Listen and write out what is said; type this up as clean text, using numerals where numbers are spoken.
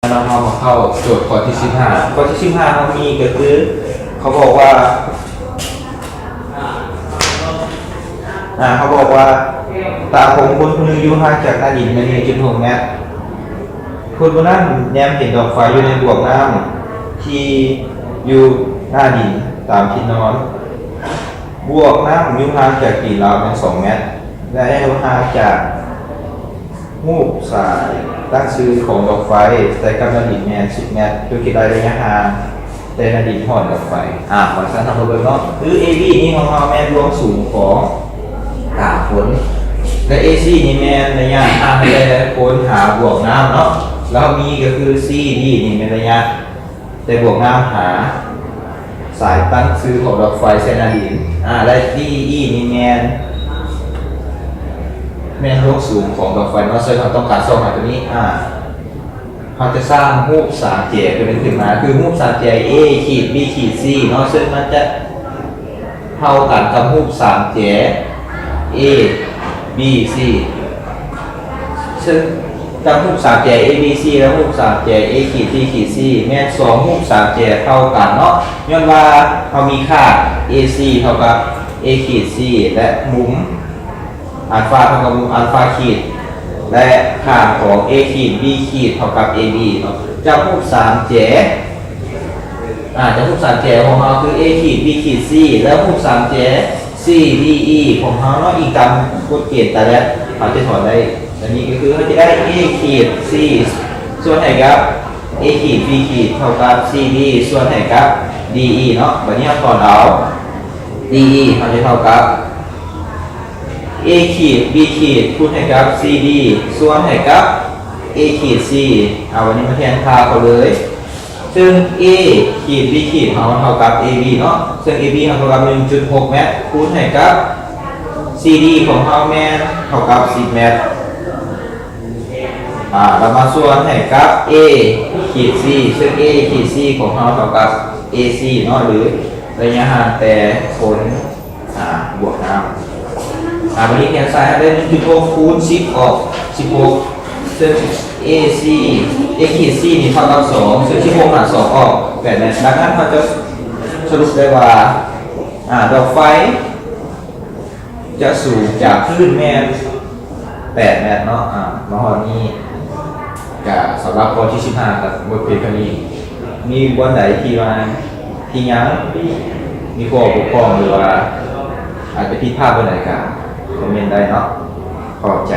เรามาเข้าโจทย์ข้อที่15ข้อที่15เขามีก็คือเขาบอกว่าตาของคนคนหนึงอยู่ห่างจากหน้าดินมา1.6 เมตรคนคนนั้นแนมเห็นดอกไฟอยู่ในบ่วงน้ำที่อยู่หน้าดินตามที่นอนบวกน้ำอยู่ห่างจากดินราวเป็น2 เมตรและอยู่ห่างจากรูปสายตั้งชื่อของดอกไฟใส่กำลังดินแมน10 เมตรคือคิดระยะห่างแต่นาดินหอดดอกไฟวันสั้นทำเบอร์เนาะคือ AB นี่ของเราแมนรวมสูงของตาฝนและ AC นี่แมนระยะห่างในแต่ละคนหาบวกน้ำเนาะแล้วมีก็คือ CD นี่เป็นระยะแต่บวกน้ำหาสายตั้งชื่อของดอกไฟใส่นาดินและ DE นี่แมนโลกสูงของดอกไฟเนาะซึ่งเราต้องการส่องหาตัวนี้เราจะสร้างรูปสามเหลี่ยมขึ้นมาคือรูปสามเหลี่ยม A ขีด B ขีด C เนาะซึ่งมันจะเท่ากันกับรูปสามเหลี่ยม A B C ซึ่งกับรูปสามเหลี่ยม A B C และรูปสามเหลี่ยม A ขีด B ขีด C แม้สองรูปสามเหลี่ยมเท่ากันเนาะย้อนว่าเรามีค่า AC เท่ากับ A ขีด C และมุมอัลฟาเท่ากับมุมอัลฟาขีดและค่าของ A ขีด B ขีดเท่ากับ AB เนาะจะรูปสามเหลี่ยมจะรูปสามเหลี่ยมของเราคือ A ขีด B ขีด C แล้วรูปสามเหลี่ยม C D E ของเราเนาะอีกตามกฎเกณฑ์แต่ละเราจะถอนได้อันนี้ก็คือเราจะได้ A ขีด C ส่วนไหนครับ A ขีด B ขีดเท่ากับ CD ส่วนไหนครับ DE เนาะวันนี้เราถอนเอา DE เราจะเท่ากับ A ขีด B ขีดคูณให้กับ CD ส่วนให้กับ A ขีด C วันนี้มาแทนค่าเขาเลยซึ่ง A ขีด B ขีดเขาเท่ากับ AB เนาะซึ่ง AB เท่ากับ 1.6 เมตรคูณให้กับ CD ของเขาแมนเท่ากับ10 เมตรเรามาส่วนให้กับ A ขีด C ซึ่ง A ขีด C ของเขาเท่ากับ AC เนาะหรือระยะห่างแต่คนบวกน้ำวันนี้แทนซ้ายได้ 1.6 คูณ10ออก16ซึ่ง AC A ขีด C นี่เท่ากับ2ซึ่ง16หาร2ออก8 เมตรดังนั้นเราจะสรุปได้ว่าดอกไฟจะสูงจากคลื่นแม่8 เมตรเนาะมาหอนี้กับสำหรับข้อที่15กับบทเพลงนี้มีวันไหนที่มาที่ยังมีข้อบกพร่องหรือว่าอาจจะผิดพลาดวันไหนกันคอมเมนต์ได้เนาะขอบใจ